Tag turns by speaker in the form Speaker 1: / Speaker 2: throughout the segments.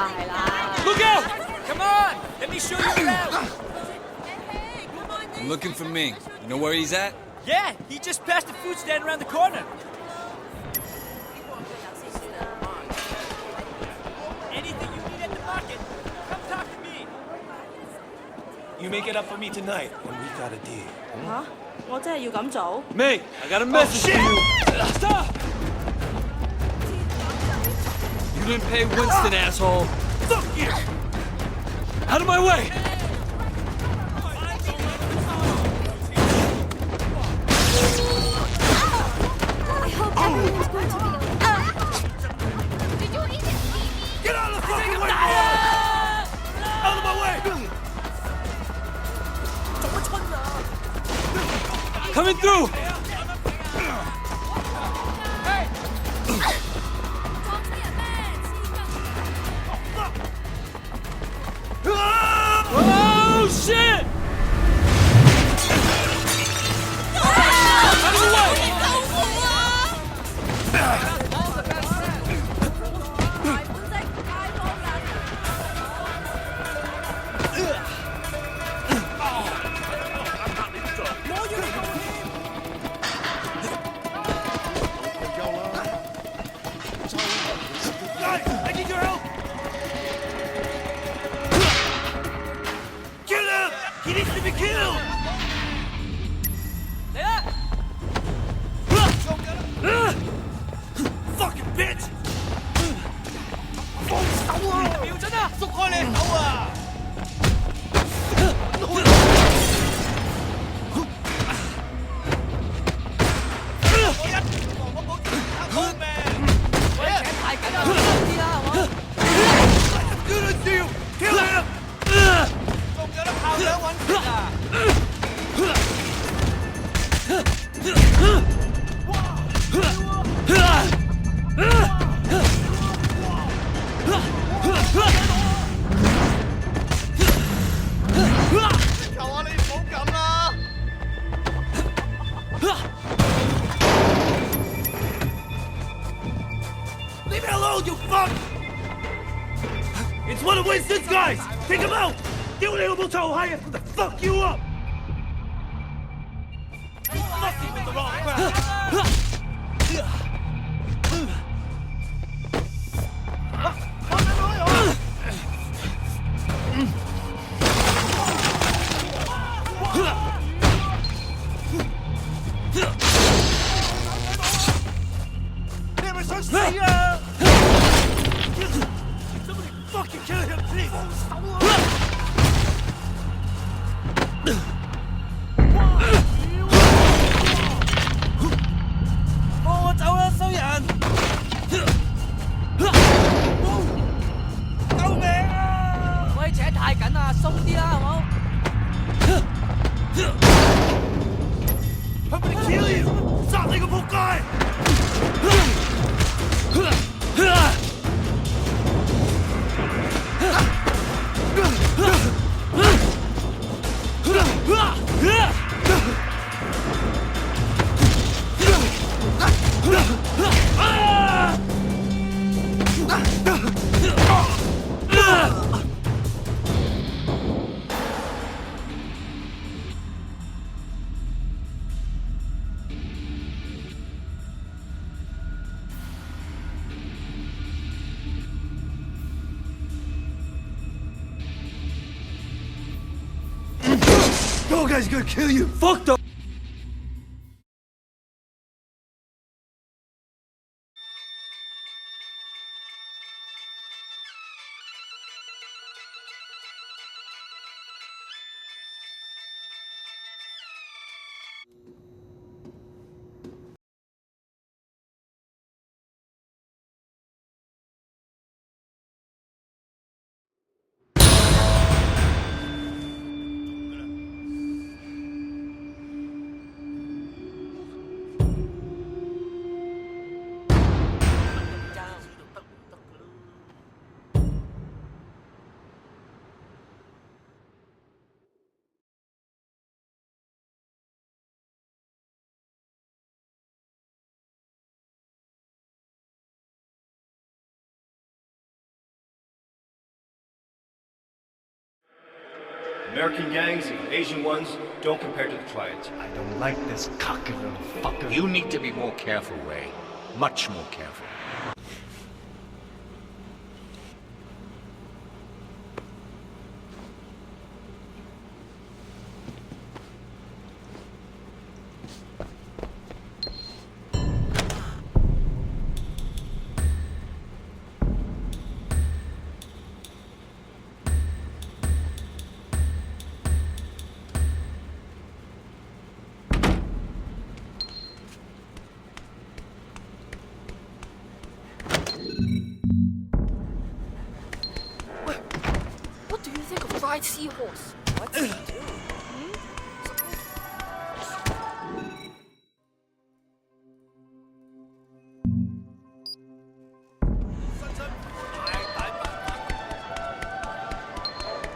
Speaker 1: Look out! Come on! Let me show you around!
Speaker 2: I'm looking for Ming. You know where he's at?
Speaker 1: Yeah, he just passed the food stand around the corner. Anything you need at the market, come talk to me.
Speaker 3: You make it up for me tonight, and we got a deal.
Speaker 4: 嚇！我真係要咁做？
Speaker 3: Ming, I got a message for you. Stop!
Speaker 2: You didn't pay Winston, asshole.
Speaker 3: Fuck you! Out of my way!
Speaker 5: I hope everyone's going to be okay. Did you even see me?
Speaker 3: Get out of the fucking way! Out of my way!
Speaker 2: Coming through!
Speaker 3: Oh, shit! Guys, I need your help! Kill him! He needs to be killed! Fucking bitch! 放手啊！瞄準啊！縮開你手啊！Leave me alone, you fuck! It's one of Winston's guys! Take him out! 丟你老母臭閪啊 ！Fuck you up! You fucking with the wrong crowd! Somebody fucking kill him, please! 放我走啦，衰人！救命啊！
Speaker 1: 喂，扯太緊啦，鬆啲啦，好冇
Speaker 3: I'm gonna kill you！ 殺你個仆街！ Those guys are gonna kill you! Fuck them!
Speaker 6: American gangs, Asian ones, don't compare to the triads.
Speaker 3: I don't like this cocky little fucker.
Speaker 7: You need to be more careful, Ray. Much more careful.
Speaker 5: What do you think of fried seahorse? What do you do?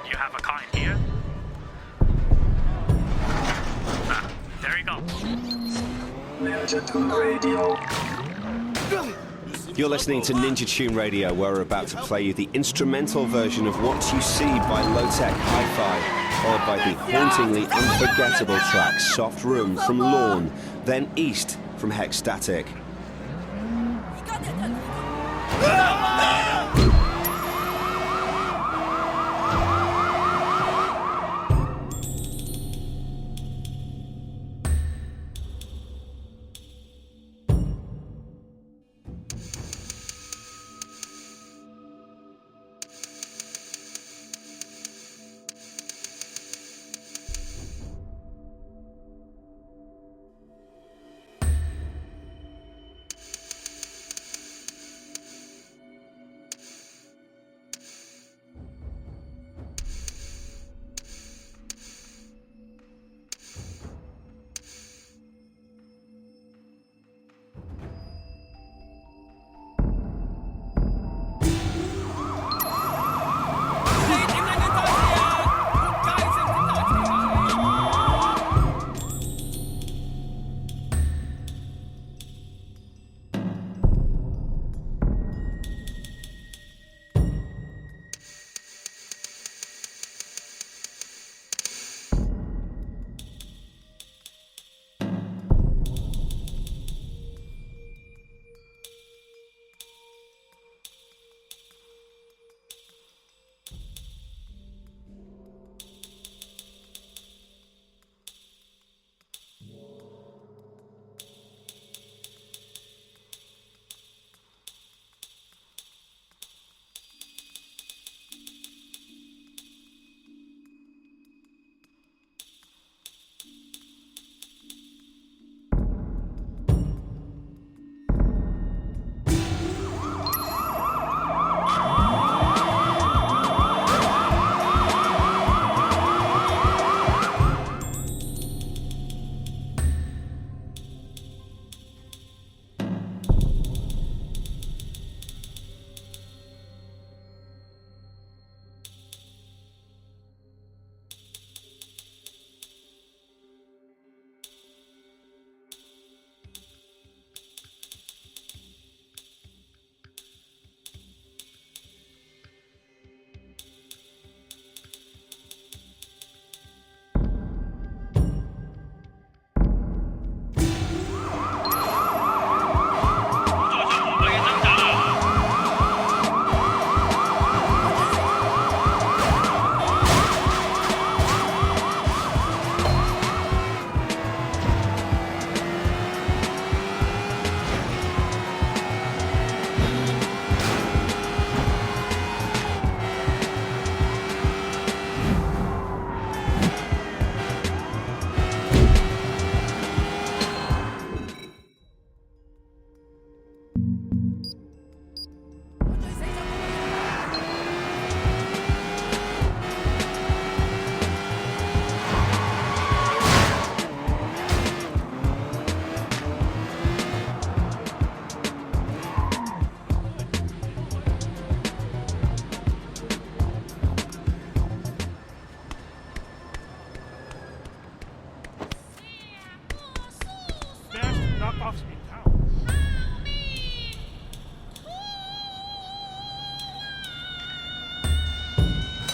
Speaker 8: You have a car in here? Ah, there you go.
Speaker 9: You're listening to Ninja Tune Radio, where we're about to play you the instrumental version of What You See by Low-Tech Hi-Fi, followed by the hauntingly unforgettable track Soft Room from Lawn, then East from Hexstatic.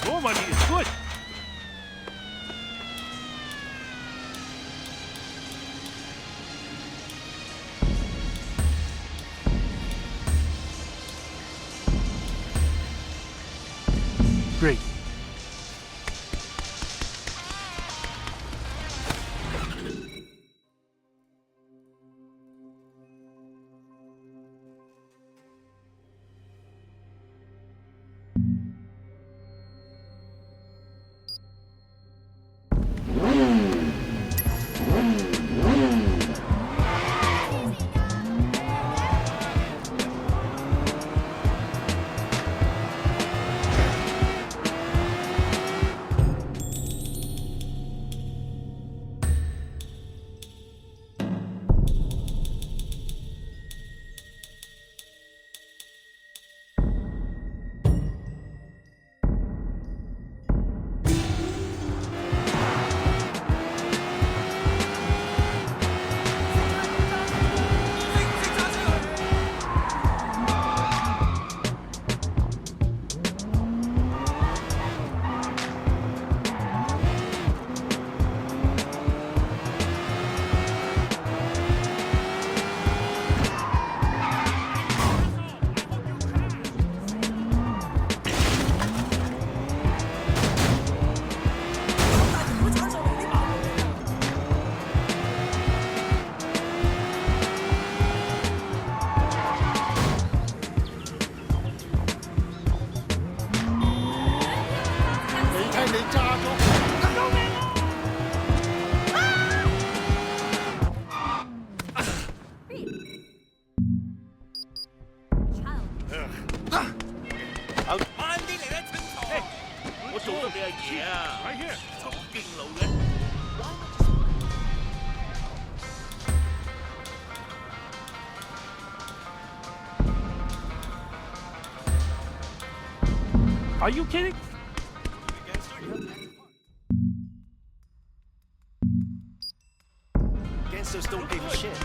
Speaker 3: Your money is good. Great. Are you kidding?
Speaker 10: Gangsters don't give a shit.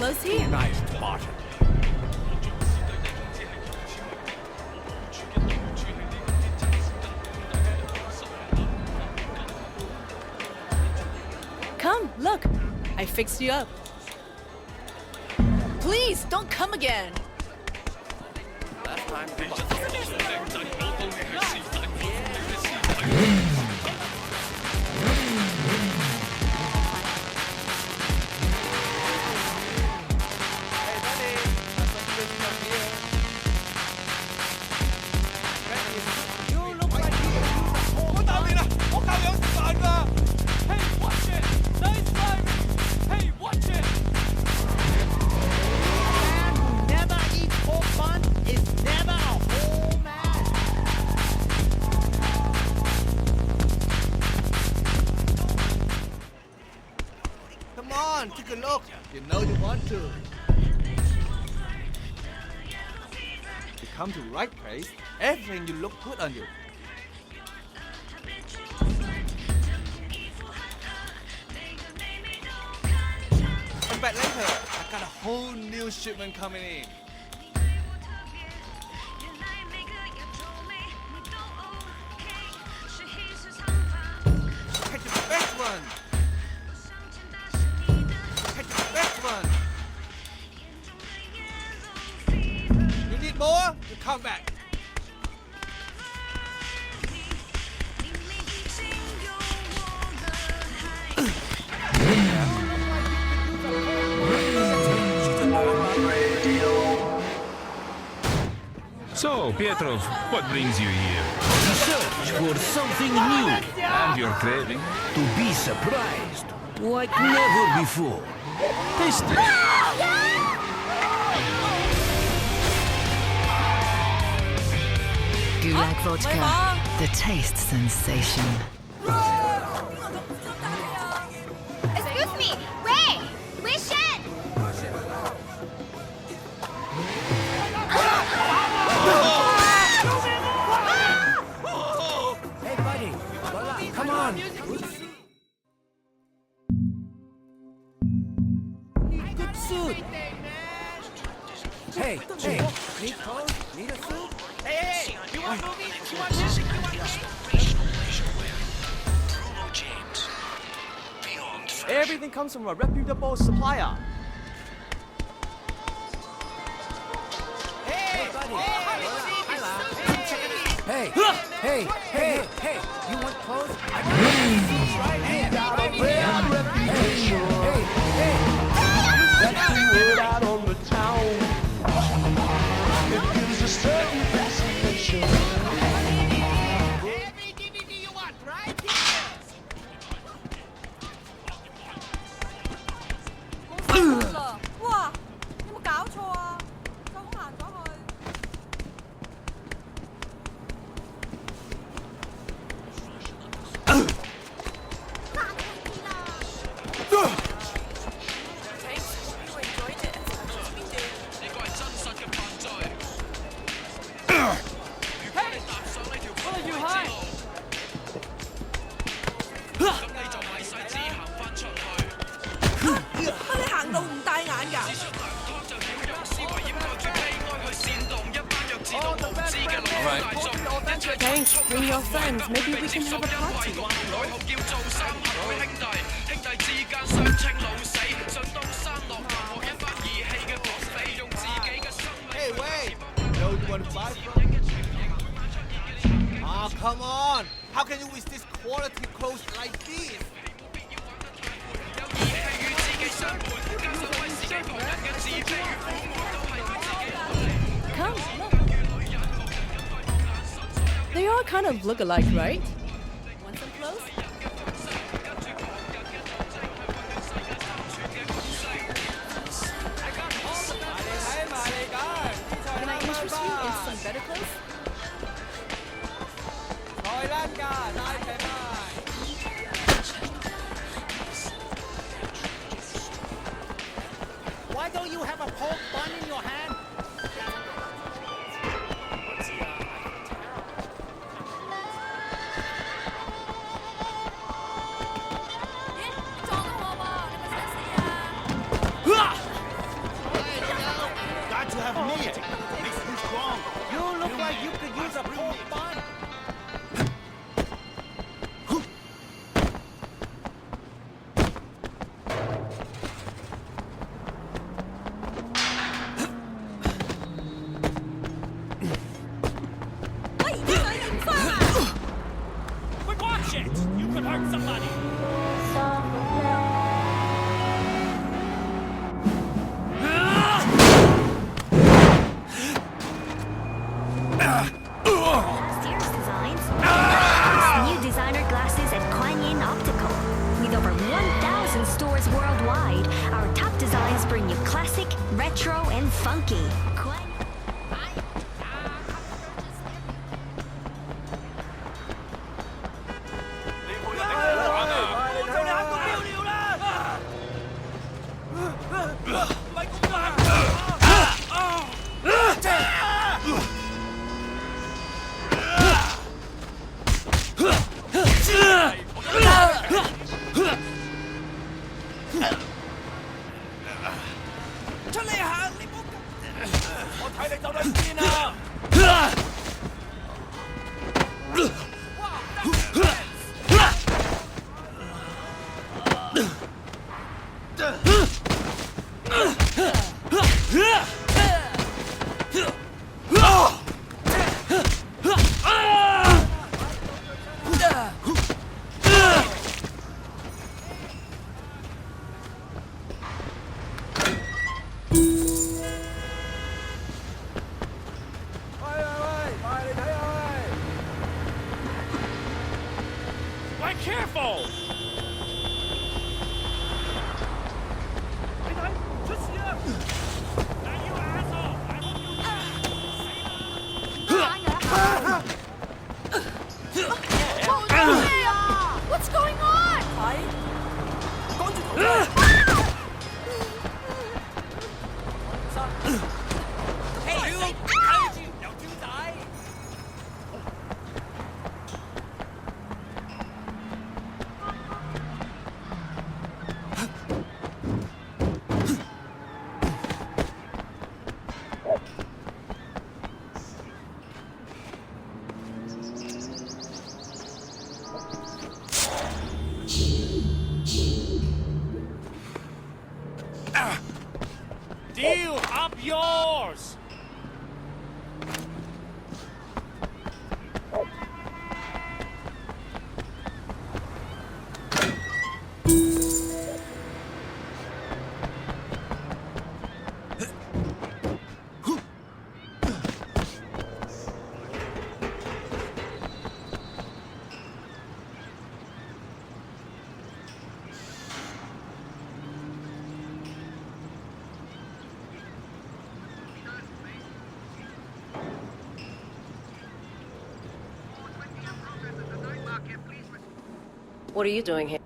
Speaker 5: Close here.
Speaker 7: Nice bottom.
Speaker 4: Come, look. I fixed you up. Please, don't come again.
Speaker 10: Take a look. You know you want to. You come to the right place, everything you look good on you. Come back later. I got a whole new shipment coming in. Take the best one. You need more? You come back.
Speaker 11: So, Petrov, what brings you here?
Speaker 3: The search for something new.
Speaker 11: And your craving?
Speaker 3: To be surprised. Like never before. Taste it.
Speaker 12: Gulag vodka. The taste sensation.
Speaker 5: Excuse me! Wait! Wait, Shen!
Speaker 10: Hey, buddy. Come on. Good suit. Hey, need clothes? Need a suit?
Speaker 1: Hey, you want movies? You want music? You want
Speaker 10: Everything comes from a reputable supplier. Hey, buddy. Hey, you want clothes? I got clothes right here. Hey.
Speaker 3: That's the word out on the town. It gives a certain fascination.
Speaker 1: every DVD you want, right here.
Speaker 5: 哇！有冇搞錯啊？就咁行咗去。
Speaker 4: 你行路唔帶眼㗎？ Thanks, bring your friends. Maybe we can have a party.
Speaker 10: Hey, wait. Know you want to buy from? Ah, come on. How can you resist quality clothes like these?
Speaker 4: Come, look. They all kind of look alike, right? Want some clothes? Can I interest you in some better clothes?
Speaker 10: Why don't you have a pork bun in your hand?
Speaker 3: Got to have meat. Makes you strong.
Speaker 10: You look like you could use a pork bun.
Speaker 1: Quick, watch it! You could hurt somebody.
Speaker 5: Sears Designs. New designer glasses at Kuan Yin Optical. With over 1,000 stores worldwide, our top designs bring you classic, retro, and funky.
Speaker 8: careful!
Speaker 4: What's going on?
Speaker 8: Deal up yours!
Speaker 13: What are you doing here?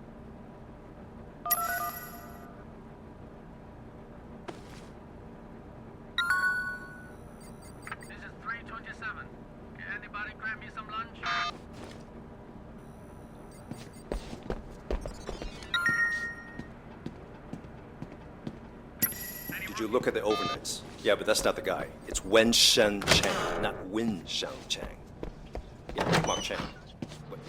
Speaker 8: This is 327. Can anybody grab me some lunch?
Speaker 6: Did you look at the overnights? Yeah, but that's not the guy. It's Wen Shen Chang, not Win Shang Chang. Yeah, Mark Chang. Wait.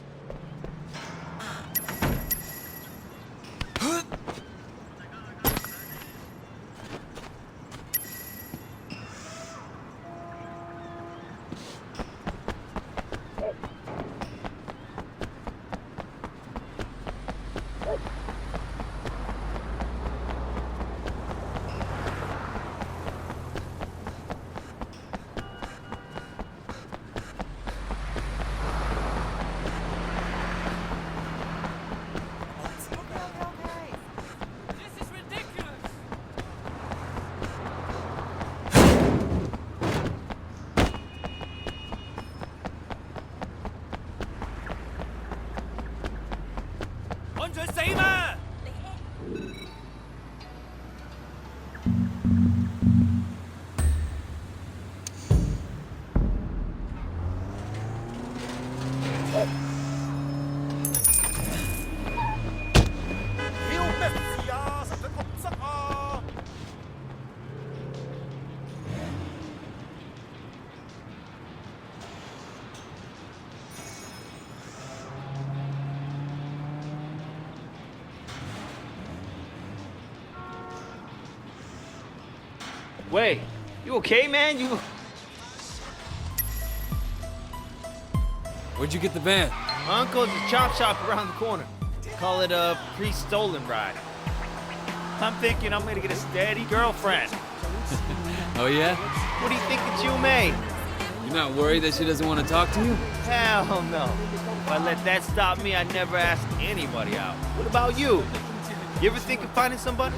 Speaker 10: Wait, you okay, man? You...
Speaker 2: Where'd you get the van?
Speaker 10: My uncle's a chop shop around the corner. Call it a pre-stolen ride. I'm thinking I'm gonna get a steady girlfriend.
Speaker 2: Oh yeah?
Speaker 10: What do you think it's you, May?
Speaker 2: You're not worried that she doesn't want to talk to you?
Speaker 10: Hell no. If I let that stop me, I'd never ask anybody out. What about you? You ever think of finding somebody?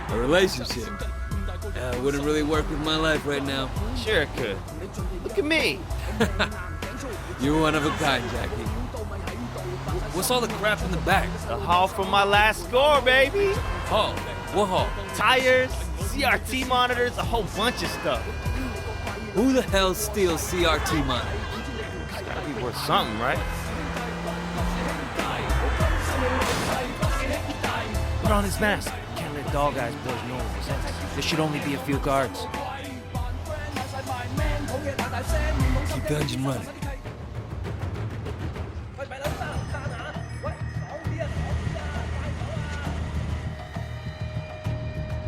Speaker 2: A relationship. Wouldn't really work with my life right now.
Speaker 10: Sure it could. Look at me.
Speaker 2: You're one of a kind, Jackie. What's all the crap in the back?
Speaker 10: The haul from my last score, baby.
Speaker 2: Haul? What haul?
Speaker 10: Tires, CRT monitors, a whole bunch of stuff.
Speaker 2: Who the hell steals CRT monitors?
Speaker 10: It's gotta be worth something, right? Put on his mask. Can't let dog eyes boys know him. There should only be a few guards.
Speaker 2: Keep the engine running.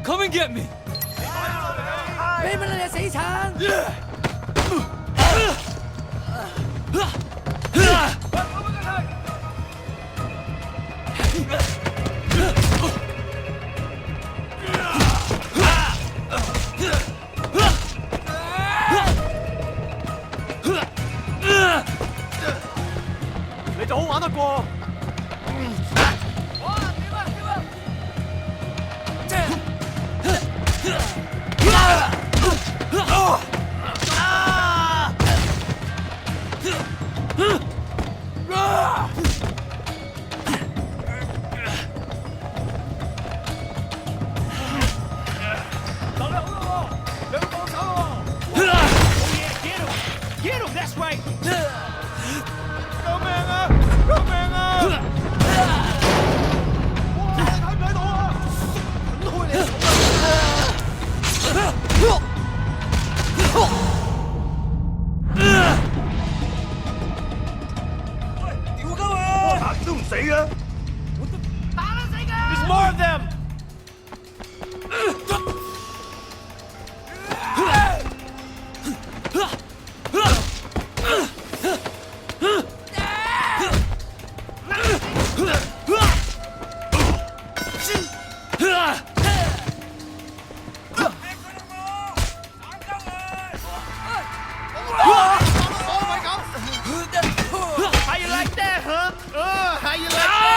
Speaker 2: Come and get me!
Speaker 10: Get him! That's right! Go man up! Go man up! 睇唔睇到啊？開你
Speaker 3: 屌鳩啊！打都唔死嘅。
Speaker 10: 打得死㗎 ！There's more of them! How you like that, huh? How you like that?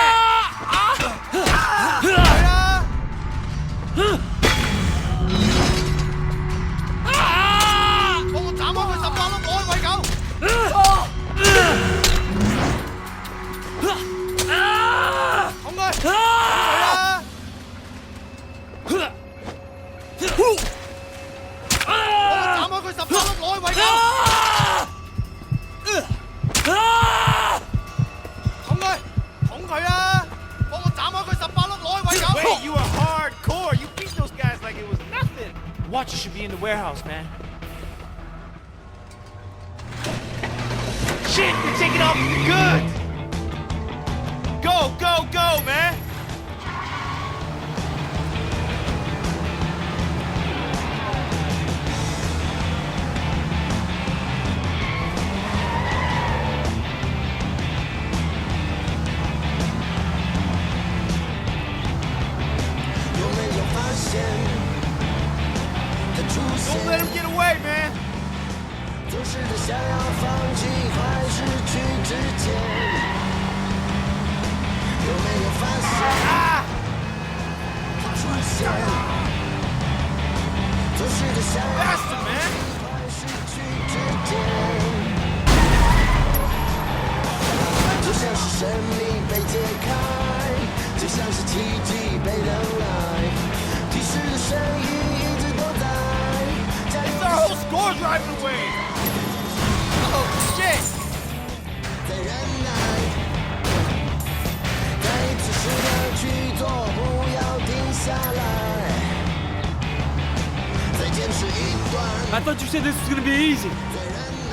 Speaker 10: 幫我斬開佢18粒我餵狗！捅佢！捅佢啦！幫我斬開佢18粒我餵狗！捅佢啦！幫我斬開佢18粒攞去餵狗！ Wait, you are hardcore. You beat those guys like it was nothing. Watch, you should be in the warehouse, man. Shit, they're taking off the goods. Go, go, go, man. Don't let him get away, man.
Speaker 3: 就是在想要放弃快失去之前，有没有发现它出现？就是在想要快失去之前，就像是生命被解开，就像是奇迹被等来，提示的声音一直都在。
Speaker 10: It's our whole score driving away. Oh shit!
Speaker 3: 在忍耐，再继续的去做，不要停下来，再坚持一段。
Speaker 2: I thought you said this was gonna be easy.
Speaker 3: 再忍耐，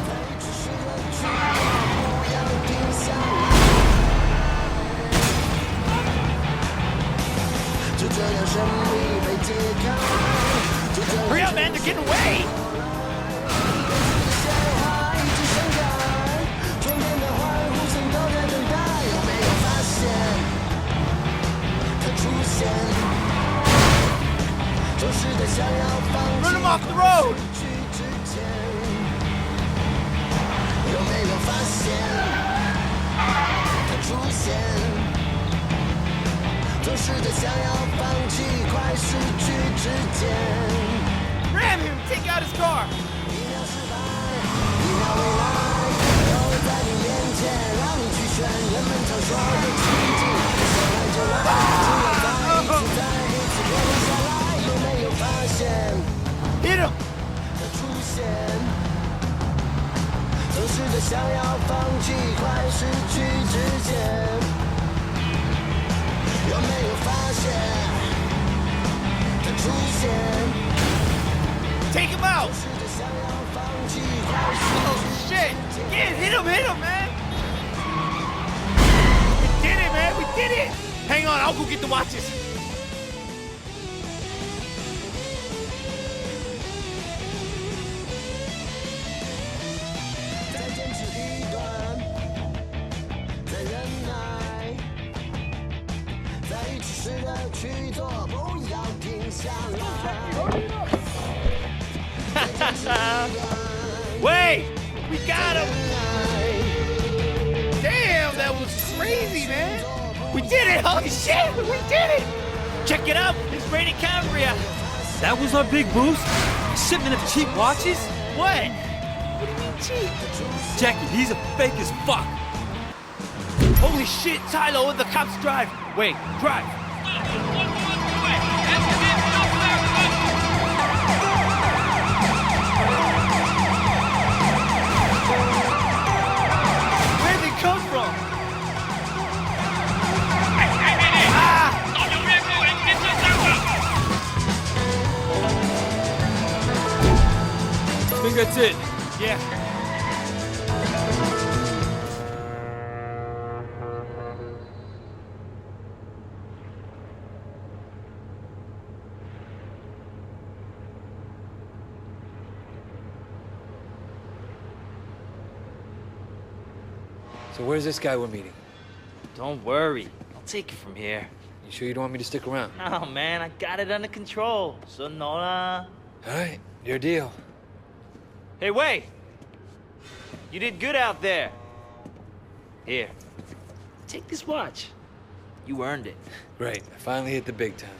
Speaker 3: 再继续的去做，不要停下来，就这样生命被解开。
Speaker 10: Hurry up, man! They're getting away.
Speaker 3: 就是在想要放弃
Speaker 10: Run him off the road.
Speaker 3: 之前，有没有发现它出现？就是在想要放弃快失去之前。
Speaker 10: Ram him! Take out his car.
Speaker 3: 一秒失败，一秒未来，都会在你面前，让你去选。人们常说的奇迹，说来就来，只要再一次活了下来，有没有发现？
Speaker 10: Hit him!
Speaker 3: 它出现，总是在想要放弃快失去之前，有没有发现？它出现。
Speaker 10: Take him out!
Speaker 3: 总是在想要放弃快失
Speaker 10: Oh
Speaker 3: 去。
Speaker 10: shit! Again, hit him, man! We did it, man! We did it! Hang on, I'll go get the watches.
Speaker 3: 再坚持一段，再忍耐，再持续的去做，不要停下来。
Speaker 10: Wait! We got him! Damn! crazy, man! We did it! Holy shit! We did it! Check it out! It's raining Cambria!
Speaker 2: That was our big boost? A shipment of cheap watches?
Speaker 10: What? What do you mean cheap?
Speaker 2: Jackie, these are fake as fuck.
Speaker 10: Holy shit, Tylo, the cops drive! Wait, drive! Where'd they come from?
Speaker 2: I think that's it.
Speaker 10: Yeah.
Speaker 2: So where's this guy we're meeting?
Speaker 10: Don't worry. I'll take it from here.
Speaker 2: You sure you don't want me to stick around?
Speaker 10: No, man, I got it under control. So Nola.
Speaker 2: All right, your deal.
Speaker 10: Hey, wait! You did good out there. Here. Take this watch. You earned it.
Speaker 2: Great, I finally hit the big time.